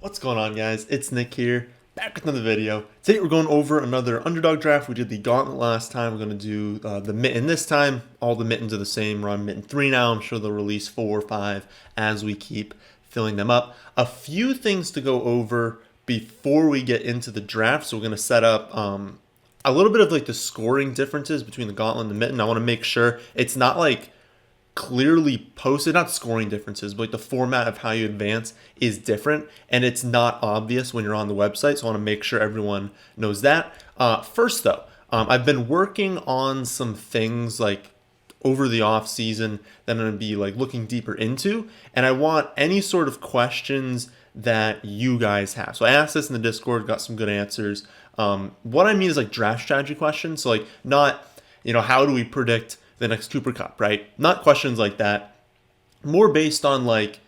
What's going on, guys? It's Nick here, back with another video. Today we're going over another Underdog draft. We did the Gauntlet last time. We're going to do the Mitten this time. All the Mittens are the same. We're on Mitten 3 now. I'm sure they'll release 4 or 5 as we keep filling them up. A few things to go over before we get into the draft. So we're going to set up a little bit of like the scoring differences between the Gauntlet and the Mitten. I want to make sure it's not like clearly posted, not scoring differences, but like the format of how you advance is different and it's not obvious when you're on the website. So I want to make sure everyone knows that. First though, I've been working on some things like over the off season that I'm going to be like looking deeper into, and I want any sort of questions that you guys have. So I asked this in the Discord, got some good answers. What I mean is like draft strategy questions. So like not, how do we predict the next Cooper Cup, right? Not questions like that. More based on like,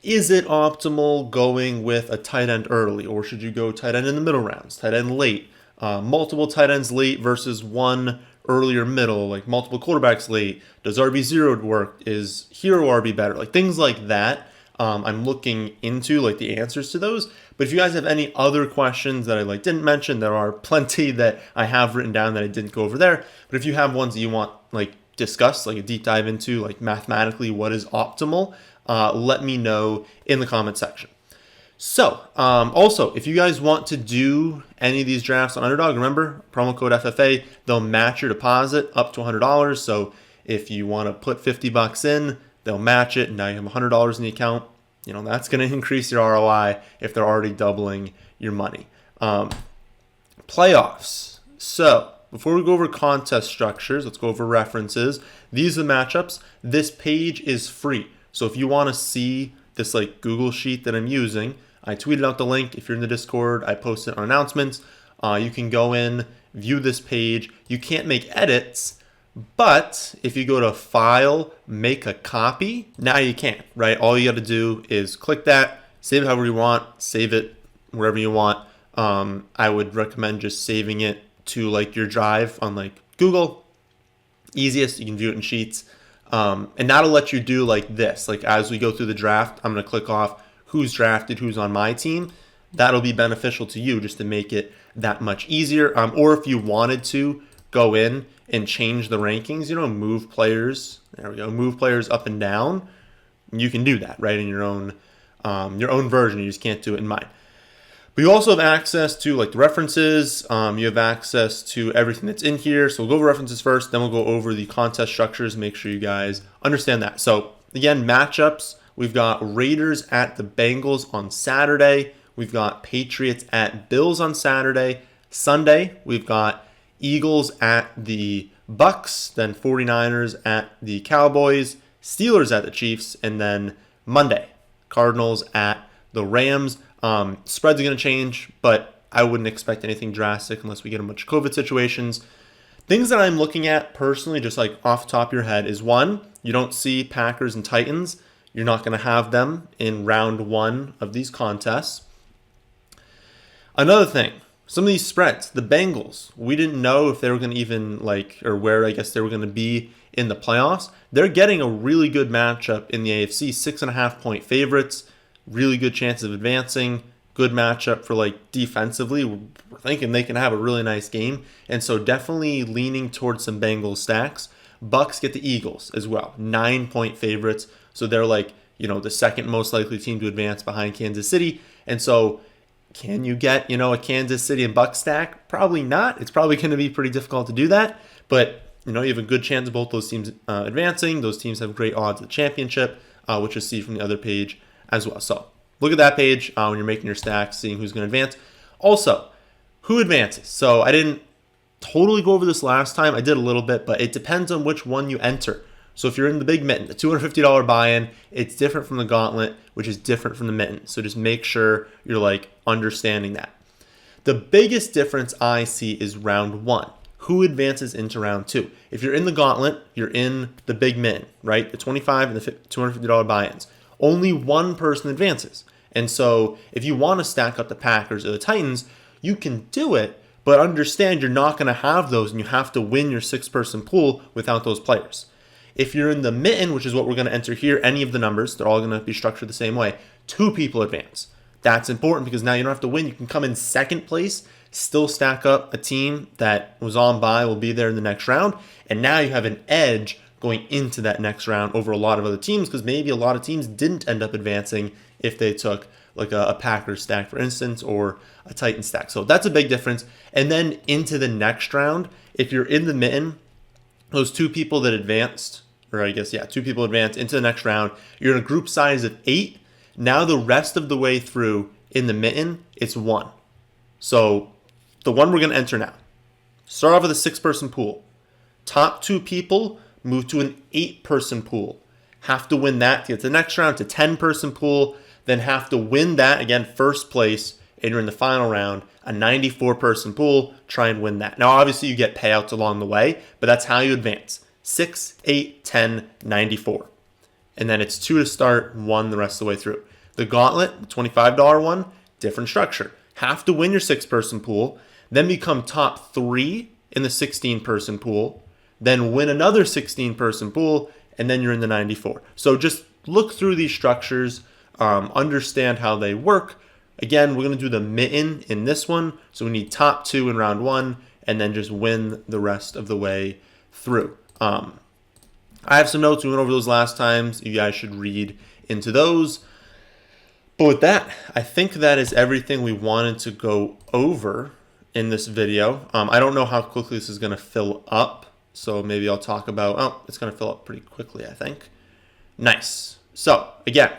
is it optimal going with a tight end early, or should you go tight end in the middle rounds, tight end late, multiple tight ends late versus one earlier middle, like multiple quarterbacks late? Does RB0 work? Is hero RB better? Like things like that. I'm looking into like the answers to those. But if you guys have any other questions that I like didn't mention, there are plenty that I have written down that I didn't go over there. But if you have ones that you want like discuss, like a deep dive into like mathematically what is optimal, let me know in the comment section. So also, if you guys want to do any of these drafts on Underdog, remember promo code FFA, they'll match your deposit up to $100. So if you want to put $50 in, they'll match it, and now you have $100 in the account. That's going to increase your ROI if they're already doubling your money. Playoffs. So before we go over contest structures, let's go over references. These are the matchups. This page is free. So if you want to see this like Google sheet that I'm using, I tweeted out the link. If you're in the Discord, I post it on announcements. You can go in, view this page. You can't make edits, but if you go to File, Make a Copy, now you can, right? All you got to do is click that, save it however you want, save it wherever you want. I would recommend just saving it to like your drive on like Google. Easiest, you can view it in Sheets. And that'll let you do like this. Like as we go through the draft, I'm going to click off who's drafted, who's on my team. That'll be beneficial to you just to make it that much easier. Or if you wanted to go in and change the rankings, move players. There we go. Move players up and down. You can do that, right, in your own version. You just can't do it in mine. But you also have access to like the references. You have access to everything that's in here. So we'll go over references first, then we'll go over the contest structures. Make sure you guys understand that. So again, matchups. We've got Raiders at the Bengals on Saturday. We've got Patriots at Bills on Saturday. Sunday, we've got Eagles at the Bucks, then 49ers at the Cowboys, Steelers at the Chiefs, and then Monday, Cardinals at the Rams. Spreads are going to change, but I wouldn't expect anything drastic unless we get a bunch of COVID situations. Things that I'm looking at personally, just like off the top of your head, is one, you don't see Packers and Titans. You're not going to have them in round 1 of these contests. Another thing, some of these spreads, the Bengals, we didn't know if they were going to even or where I guess they were going to be in the playoffs. They're getting a really good matchup in the AFC, 6.5 point favorites. Really good chance of advancing, good matchup for like defensively. We're thinking they can have a really nice game. And so definitely leaning towards some Bengals stacks. Bucks get the Eagles as well, 9 point favorites. So they're like, the second most likely team to advance behind Kansas City. And so can you get, a Kansas City and Bucks stack? Probably not. It's probably going to be pretty difficult to do that. But, you have a good chance of both those teams advancing. Those teams have great odds at the championship, which you'll see from the other page as well. So look at that page when you're making your stacks, seeing who's going to advance. Also, who advances? So I didn't totally go over this last time. I did a little bit, but it depends on which one you enter. So if you're in the Big Mitten, the $250 buy-in, it's different from the Gauntlet, which is different from the Mitten. So just make sure you're like understanding that. The biggest difference I see is round 1. Who advances into round 2? If you're in the Gauntlet, you're in the Big Mitten, right? The $25 and the $250 buy-ins. Only one person advances. And so if you want to stack up the Packers or the Titans, you can do it, but understand you're not going to have those and you have to win your 6-person pool without those players. If you're in the Mitten, which is what we're going to enter here, any of the numbers, they're all going to be structured the same way. 2 people advance. That's important because now you don't have to win. You can come in second place, still stack up a team that was on bye, will be there in the next round, and now you have an edge going into that next round over a lot of other teams because maybe a lot of teams didn't end up advancing if they took like a Packers stack, for instance, or a Titan stack. So that's a big difference. And then into the next round, if you're in the mitten, those two people that advanced, or I guess, yeah, two people advanced into the next round, you're in a group size of 8. Now the rest of the way through in the mitten, it's 1. So the one we're going to enter now. Start off with a 6-person pool. Top 2 people move to an 8-person pool. Have to win that to get to the next round, to 10-person pool. Then have to win that, again, first place, and you're in the final round, a 94-person pool. Try and win that. Now, obviously, you get payouts along the way, but that's how you advance. 6, 8, 10, 94. And then it's 2 to start, 1 the rest of the way through. The Gauntlet, the $25 one, different structure. Have to win your 6-person pool, then become top 3 in the 16-person pool, then win another 16-person pool, and then you're in the 94. So just look through these structures, understand how they work. Again, we're going to do the mitten in this one, so we need top 2 in round 1, and then just win the rest of the way through. I have some notes. We went over those last times. You guys should read into those. But with that, I think that is everything we wanted to go over in this video. I don't know how quickly this is going to fill up. So maybe I'll talk about, it's going to fill up pretty quickly, I think. Nice. So again,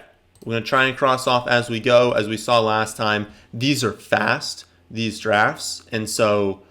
we're going to try and cross off as we go. As we saw last time, these are fast, these drafts. And so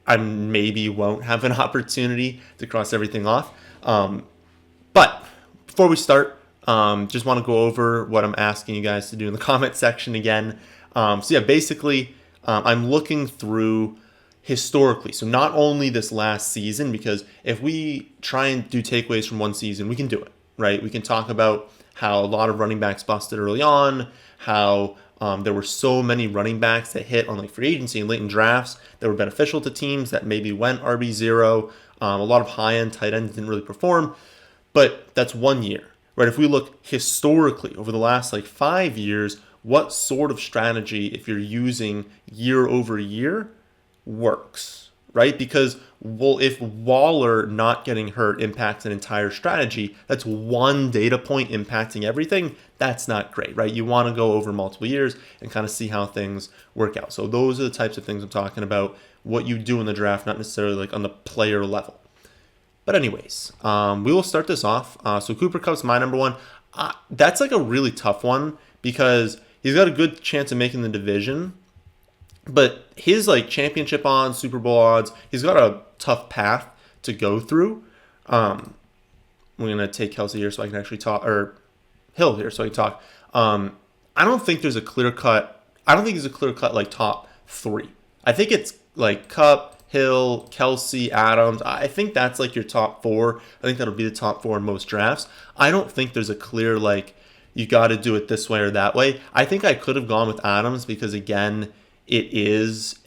I maybe won't have an opportunity to cross everything off. But before we start, just want to go over what I'm asking you guys to do in the comment section again. So yeah, basically, I'm looking through historically. So not only this last season, because if we try and do takeaways from one season, we can do it, right? We can talk about how a lot of running backs busted early on, how there were so many running backs that hit on like free agency and late in drafts that were beneficial to teams that maybe went RB0. A lot of high-end tight ends didn't really perform, but that's 1 year, right? If we look historically over the last like 5 years, what sort of strategy, if you're using year over year, works, right? Because if Waller not getting hurt impacts an entire strategy, that's one data point impacting everything. That's not great, right? You want to go over multiple years and kind of see how things work out. So those are the types of things I'm talking about, what you do in the draft, not necessarily like on the player level. But anyways, we will start this off. So Cooper Kupp's my number 1. That's like a really tough one because he's got a good chance of making the division. But his like championship odds, Super Bowl odds, he's got a tough path to go through. We're gonna take Kelsey here so I can actually talk, or Hill here so I can talk. I don't think there's a clear cut. I don't think there's a clear cut like top 3. I think it's like Kupp, Hill, Kelsey, Adams. I think that's like your top 4. I think that'll be the top 4 in most drafts. I don't think there's a clear like you got to do it this way or that way. I think I could have gone with Adams because again, it is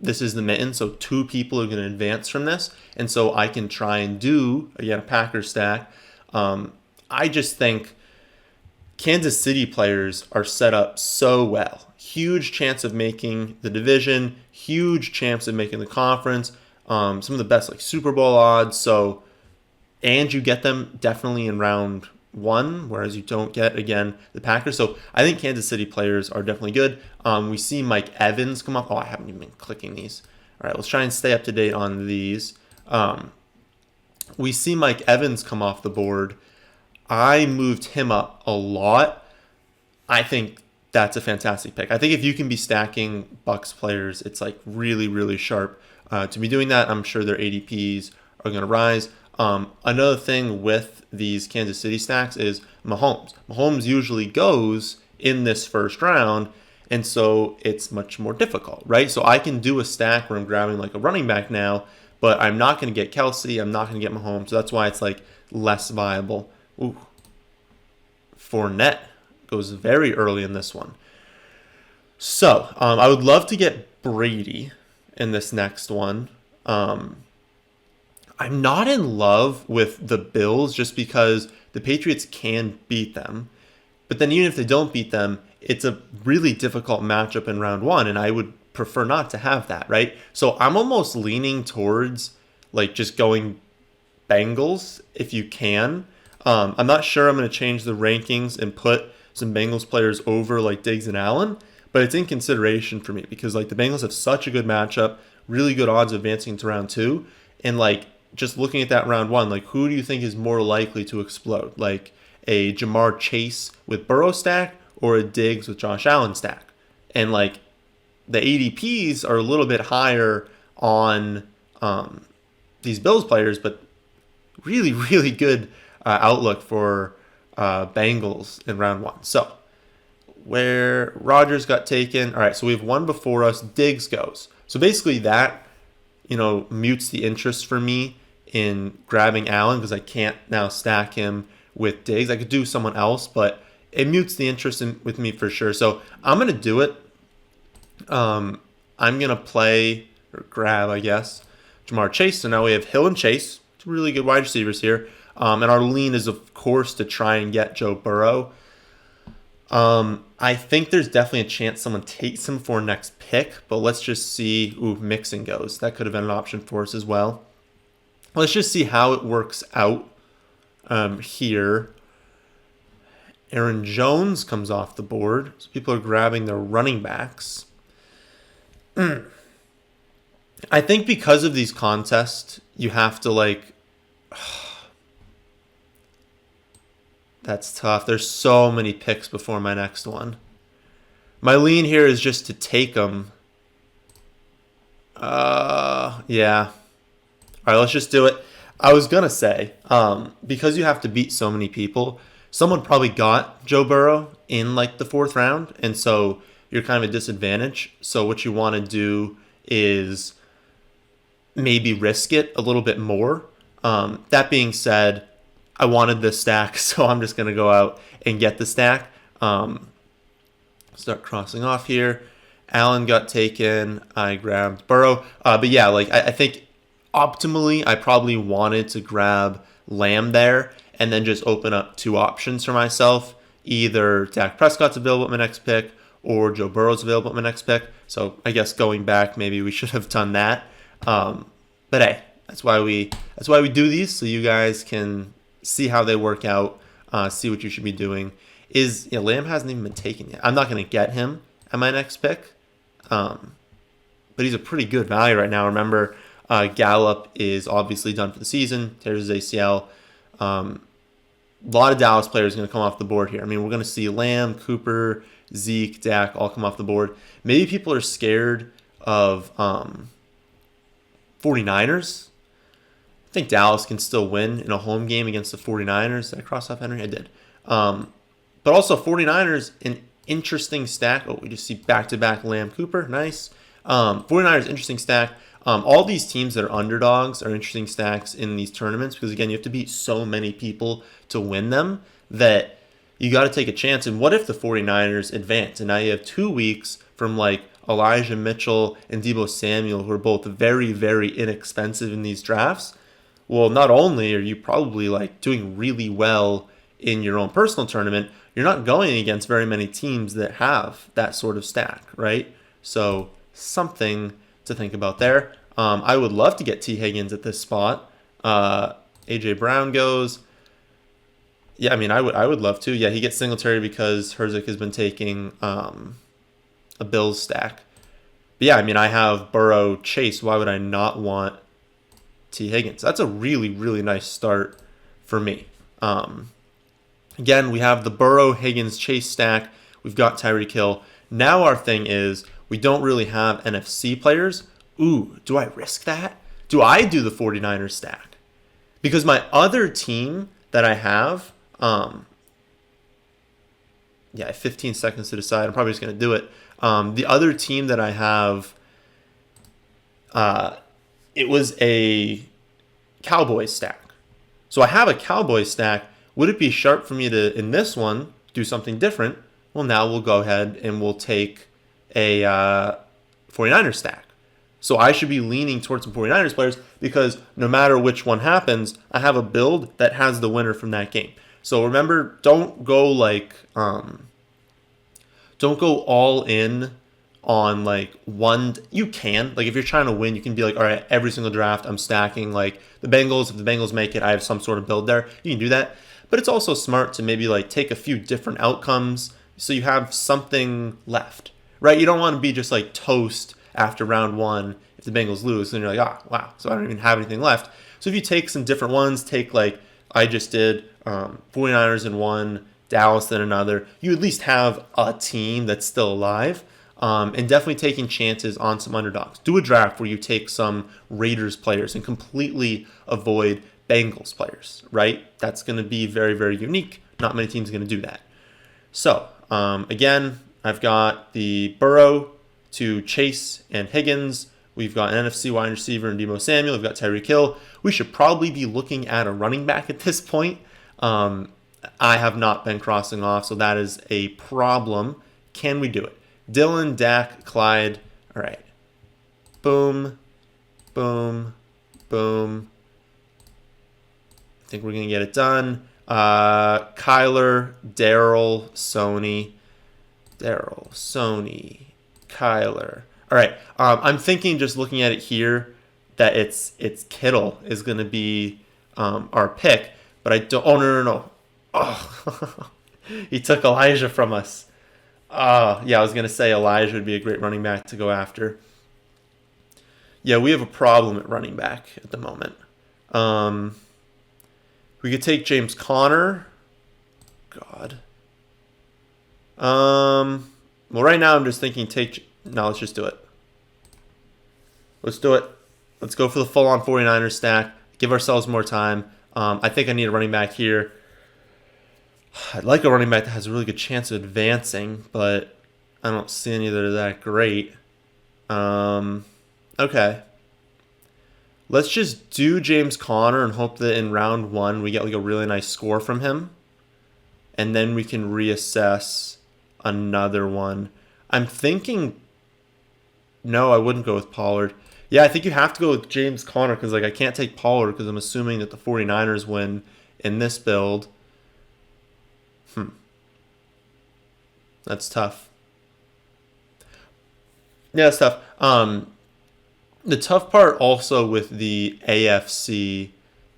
this is the mitten, so 2 people are going to advance from this, and so I can try and do, again, a Packers stack. I just think Kansas City players are set up so well. Huge chance of making the division, huge chance of making the conference, some of the best like Super Bowl odds, so, and you get them definitely in round 1, whereas you don't get, again, the Packers. So I think Kansas City players are definitely good. We see Mike Evans come up. Oh, I haven't even been clicking these. All right, let's try and stay up to date on these. We see Mike Evans come off the board. I moved him up a lot. I think that's a fantastic pick. I think if you can be stacking Bucs players, it's like really, really sharp to be doing that. I'm sure their ADPs are going to rise. Another thing with these Kansas City stacks is Mahomes. Mahomes usually goes in this first round, and so it's much more difficult, right? So I can do a stack where I'm grabbing like a running back now, but I'm not going to get Kelsey. I'm not going to get Mahomes. So that's why it's like less viable. Ooh. Fournette goes very early in this one. So I would love to get Brady in this next one. I'm not in love with the Bills just because the Patriots can beat them. But then even if they don't beat them, it's a really difficult matchup in round one, and I would prefer not to have that, right? So I'm almost leaning towards like just going Bengals if you can. I'm not sure I'm going to change the rankings and put some Bengals players over like Diggs and Allen, but it's in consideration for me because like the Bengals have such a good matchup, really good odds of advancing to round two, and like just looking at that round one, like who do you think is more likely to explode? Like a Jamar Chase with Burrow stack or a Diggs with Josh Allen stack? And like the ADPs are a little bit higher on these Bills players, but really, really good outlook for Bengals in round one. So where Rodgers got taken, all right, so we have one before us, Diggs goes. So basically that, mutes the interest for me in grabbing Allen because I can't now stack him with Diggs. I could do someone else, but it mutes the interest with me for sure. So I'm going to do it. I'm going to play, or grab, I guess, Jamar Chase. So now we have Hill and Chase, two really good wide receivers here. And our lean is, of course, to try and get Joe Burrow. I think there's definitely a chance someone takes him for next pick, but let's just see. Mixon goes. That could have been an option for us as well. Let's just see how it works out here. Aaron Jones comes off the board. So people are grabbing their running backs. I think because of these contests, you have to that's tough. There's so many picks before my next one. My lean here is just to take them. Yeah. All right, let's just do it. I was going to say, because you have to beat so many people, someone probably got Joe Burrow in the fourth round, and so you're kind of a disadvantage. So what you want to do is maybe risk it a little bit more. That being said, I wanted this stack, so I'm just going to go out and get the stack. Start crossing off here. Allen got taken. I grabbed Burrow. But yeah, I think optimally, I probably wanted to grab Lamb there and then just open up two options for myself. Either Dak Prescott's available at my next pick or Joe Burrow's available at my next pick. So I guess going back, maybe we should have done that. But hey, that's why we do these, so you guys can see how they work out, see what you should be doing. Lamb hasn't even been taken yet. I'm not going to get him at my next pick, but he's a pretty good value right now. Remember, Gallup is obviously done for the season, tears his ACL. A lot of Dallas players are going to come off the board here. I mean, we're going to see Lamb, Cooper, Zeke, Dak all come off the board. Maybe people are scared of 49ers. I think Dallas can still win in a home game against the 49ers. Did I cross off Henry? I did. But also 49ers, an interesting stack. Oh, we just see back-to-back Lamb Cooper. Nice. 49ers, interesting stack. All these teams that are underdogs are interesting stacks in these tournaments because, again, you have to beat so many people to win them that you got to take a chance. And what if the 49ers advance? And now you have 2 weeks from Elijah Mitchell and Deebo Samuel, who are both very, very inexpensive in these drafts. Well, not only are you probably doing really well in your own personal tournament, you're not going against very many teams that have that sort of stack, right? So something to think about there. I would love to get T. Higgins at this spot. AJ Brown goes. Yeah, I mean, I would love to. Yeah, he gets Singletary because Herzig has been taking a Bills stack. But yeah, I mean, I have Burrow, Chase. Why would I not want T. Higgins? That's a really, really nice start for me. Again, we have the Burrow, Higgins, Chase stack. We've got Tyreek Hill. Now our thing is we don't really have NFC players. Ooh, do I risk that? Do I do the 49ers stack? Because my other team that I have, I have 15 seconds to decide. I'm probably just going to do it. The other team that I have, it was a Cowboys stack. So I have a Cowboys stack. Would it be sharp for me to, in this one, do something different? Well, now we'll go ahead and we'll take a 49ers stack. So I should be leaning towards some 49ers players because no matter which one happens, I have a build that has the winner from that game. So remember, don't go like don't go all in on like one. You can, like, if you're trying to win, you can be like, all right, every single draft I'm stacking like the Bengals. If the Bengals make it, I have some sort of build there. You can do that, but it's also smart to maybe like take a few different outcomes so you have something left, right? You don't want to be just like toast after round one if the Bengals lose, and you're like, ah, wow, so I don't even have anything left. So if you take some different ones, take like I just did 49ers in one, Dallas in another, you at least have a team that's still alive. And definitely taking chances on some underdogs. Do a draft where you take some Raiders players and completely avoid Bengals players, right? That's going to be very, very unique. Not many teams are going to do that. So, again, I've got the Burrow to Chase and Higgins. We've got an NFC wide receiver in Deebo Samuel. We've got Tyreek Hill. We should probably be looking at a running back at this point. I have not been crossing off, so that is a problem. Can we do it? Dylan, Dak, Clyde. All right. Boom, boom, boom. I think we're going to get it done. Kyler, Daryl, Sony. Daryl, Sony, Kyler. All right. I'm thinking, just looking at it here, that it's Kittle is going to be our pick. But I don't. Oh, no. Oh, he took Elijah from us. Yeah, I was going to say Elijah would be a great running back to go after. Yeah, we have a problem at running back at the moment. We could take James Conner. God. Well, right now I'm just thinking no, let's just do it. Let's do it. Let's go for the full-on 49ers stack. Give ourselves more time. I think I need a running back here. I'd like a running back that has a really good chance of advancing, but I don't see any that are that great. Okay. Let's just do James Conner and hope that in round one we get like a really nice score from him. And then we can reassess another one. I'm thinking, no, I wouldn't go with Pollard. Yeah, I think you have to go with James Conner because like I can't take Pollard because I'm assuming that the 49ers win in this build. That's tough. Yeah, that's tough. The tough part also with the AFC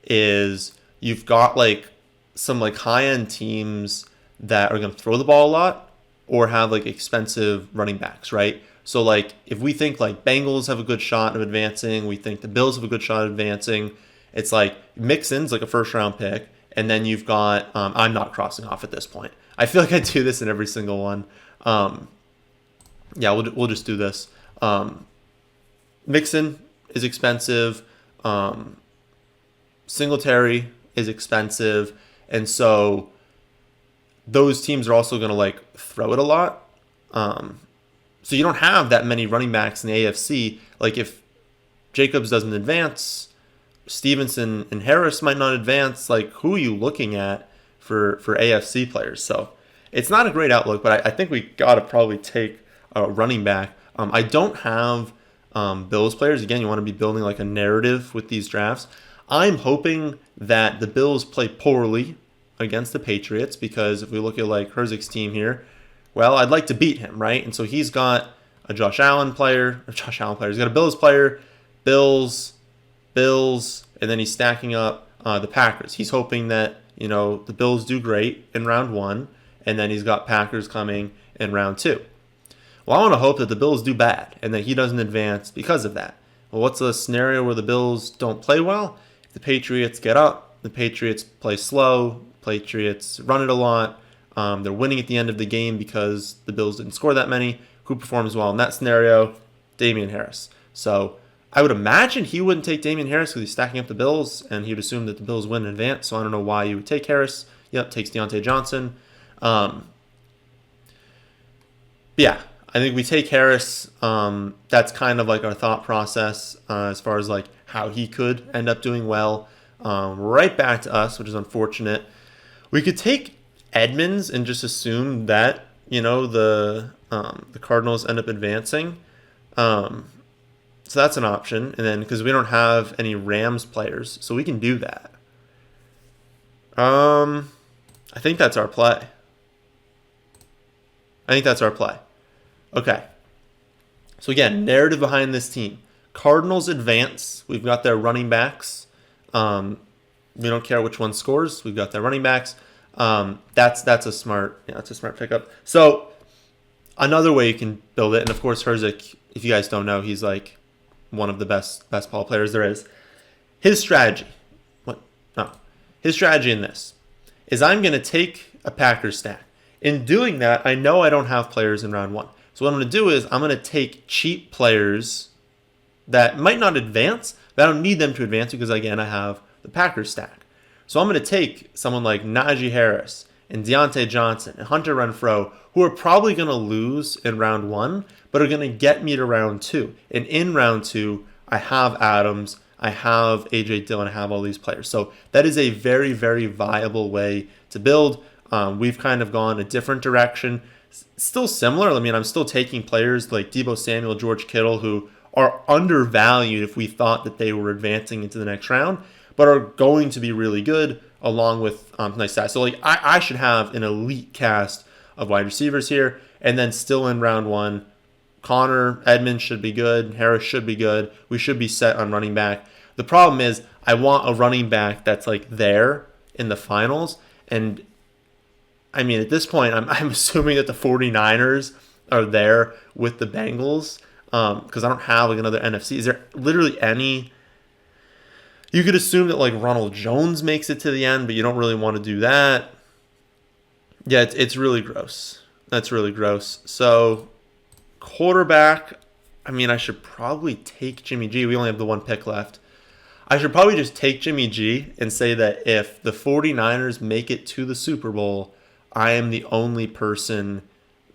is you've got like some like high-end teams that are going to throw the ball a lot or have like expensive running backs, right? So like if we think like Bengals have a good shot of advancing, we think the Bills have a good shot of advancing, it's like Mixon's like a first-round pick, and then you've got I'm not crossing off at this point. I feel like I do this in every single one. Yeah, we'll just do this. Mixon is expensive. Singletary is expensive. And so those teams are also going to like throw it a lot. So you don't have that many running backs in the AFC. Like if Jacobs doesn't advance, Stevenson and Harris might not advance. Like who are you looking at for AFC players? So it's not a great outlook, but I think we got to probably take a running back. I don't have Bills players. Again, you want to be building like a narrative with these drafts. I'm hoping that the Bills play poorly against the Patriots because if we look at like Herzig's team here, well, I'd like to beat him, right? And so he's got a Josh Allen player. He's got a Bills player, Bills, and then he's stacking up the Packers. He's hoping that, you know, the Bills do great in round one, and then he's got Packers coming in round two. Well, I want to hope that the Bills do bad and that he doesn't advance because of that. Well, what's the scenario where the Bills don't play well? If the Patriots get up, the Patriots play slow, Patriots run it a lot, they're winning at the end of the game because the Bills didn't score that many. Who performs well in that scenario? Damian Harris. So I would imagine he wouldn't take Damian Harris because he's stacking up the Bills, and he'd assume that the Bills win in advance. So I don't know why you would take Harris. Yep, takes Deontay Johnson. Yeah, I think we take Harris. That's kind of like our thought process as far as like how he could end up doing well. Right back to us, which is unfortunate. We could take Edmonds and just assume that, you know, the Cardinals end up advancing. So that's an option. And then because we don't have any Rams players, so we can do that. I think that's our play. I think that's our play. Okay. So again, narrative behind this team. Cardinals advance. We've got their running backs. We don't care which one scores. We've got their running backs. That's a smart pickup. So another way you can build it, and of course Herzig, if you guys don't know, he's like one of the best ball players there is. His strategy. His strategy in this is I'm going to take a Packers stack. In doing that, I know I don't have players in round 1. So what I'm going to do is I'm going to take cheap players that might not advance, but I don't need them to advance because, again, I have the Packers stack. So I'm going to take someone like Najee Harris and Deontay Johnson and Hunter Renfrow, who are probably going to lose in round 1, but are going to get me to round 2. And in round 2, I have Adams, I have A.J. Dillon, I have all these players. So that is a very, very viable way to build. We've kind of gone a different direction. Still similar. I mean, I'm still taking players like Deebo Samuel, George Kittle, who are undervalued if we thought that they were advancing into the next round, but are going to be really good along with nice stats. So like I should have an elite cast of wide receivers here, and then still in round 1, Connor, Edmonds should be good. Harris should be good. We should be set on running back. The problem is I want a running back that's like there in the finals. And I mean, at this point, I'm assuming that the 49ers are there with the Bengals because I don't have like another NFC. Is there literally any... You could assume that like Ronald Jones makes it to the end, but you don't really want to do that. Yeah, it's really gross. That's really gross. So... quarterback, I mean, I should probably take Jimmy G. We only have the 1 pick left. I should probably just take Jimmy G and say that if the 49ers make it to the Super Bowl, I am the only person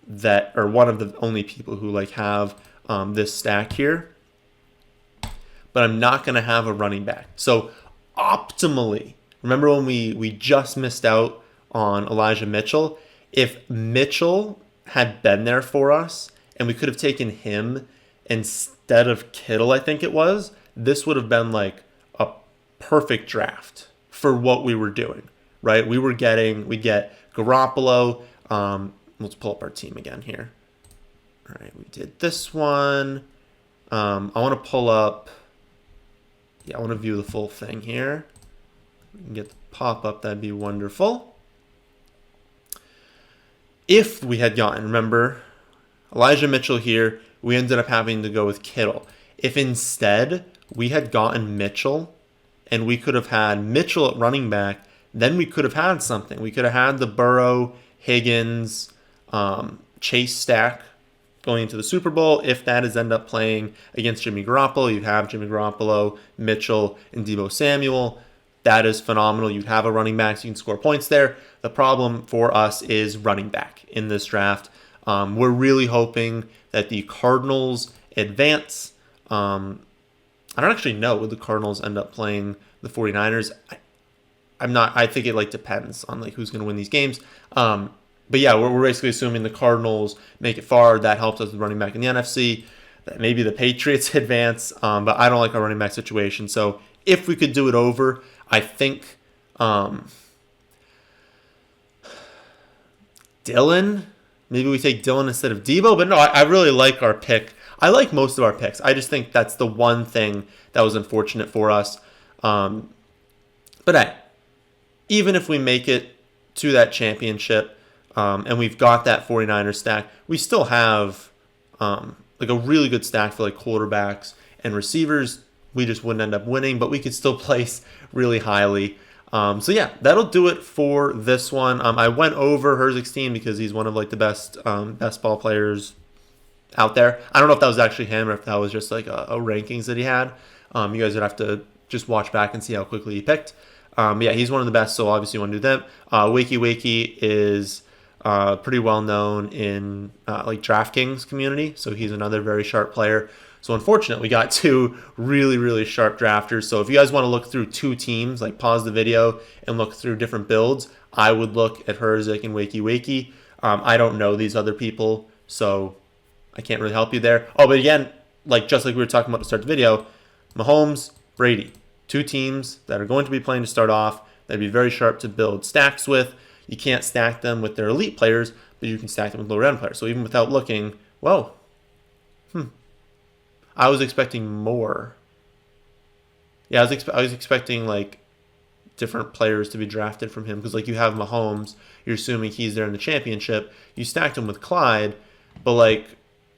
that, or one of the only people who like have this stack here. But I'm not going to have a running back. So optimally, remember when we just missed out on Elijah Mitchell? If Mitchell had been there for us, and we could have taken him instead of Kittle, I think it was, this would have been like a perfect draft for what we were doing, right? We get Garoppolo. Let's pull up our team again here. All right, we did this one. I want to pull up, I want to view the full thing here. We can get the pop-up, that'd be wonderful. If we had gotten, remember, Elijah Mitchell here, we ended up having to go with Kittle. If instead we had gotten Mitchell and we could have had Mitchell at running back, then we could have had something. We could have had the Burrow, Higgins, Chase stack going into the Super Bowl. If that is end up playing against Jimmy Garoppolo, you have Jimmy Garoppolo, Mitchell, and Deebo Samuel. That is phenomenal. You'd have a running back, so you can score points there. The problem for us is running back in this draft. We're really hoping that the Cardinals advance. I don't actually know. Would the Cardinals end up playing the 49ers? I think it like depends on like who's going to win these games. But yeah, we're basically assuming the Cardinals make it far. That helps us with running back in the NFC. That maybe the Patriots advance. But I don't like our running back situation. So if we could do it over, I think Dillon. Maybe we take Dillon instead of Deebo. But no, I really like our pick. I like most of our picks. I just think that's the one thing that was unfortunate for us. But hey, even if we make it to that championship and we've got that 49er stack, we still have like a really good stack for like quarterbacks and receivers. We just wouldn't end up winning, but we could still place really highly. So yeah, that'll do it for this one. I went over Herzig's team because he's one of like the best ball players out there. I don't know if that was actually him or if that was just like a rankings that he had. You guys would have to just watch back and see how quickly he picked. But yeah, he's one of the best, so obviously you want to do them. Wakey Wakey is pretty well known in like DraftKings community, so he's another very sharp player. So unfortunate, we got 2 really, really sharp drafters. So if you guys want to look through 2 teams, like pause the video and look through different builds, I would look at Herzig and Wakey Wakey. I don't know these other people, so I can't really help you there. Oh, but again, just like we were talking about to start the video, Mahomes, Brady, 2 teams that are going to be playing to start off. That'd be very sharp to build stacks with. You can't stack them with their elite players, but you can stack them with lower end players. So even without looking, whoa, I was expecting more. Yeah, I was expecting like different players to be drafted from him because like you have Mahomes, you're assuming he's there in the championship. You stacked him with Clyde, but like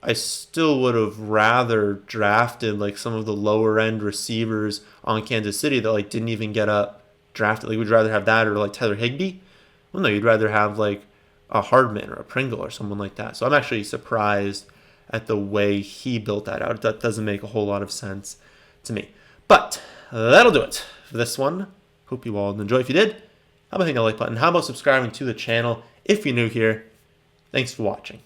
I still would have rather drafted like some of the lower end receivers on Kansas City that like didn't even get up drafted. Like would you rather have that or like Tyler Higbee? Well, no, you'd rather have like a Hardman or a Pringle or someone like that. So I'm actually surprised at the way he built that out. That doesn't make a whole lot of sense to me. But that'll do it for this one. Hope you all enjoy. If you did, how about hitting the like button? How about subscribing to the channel if you're new here? Thanks for watching.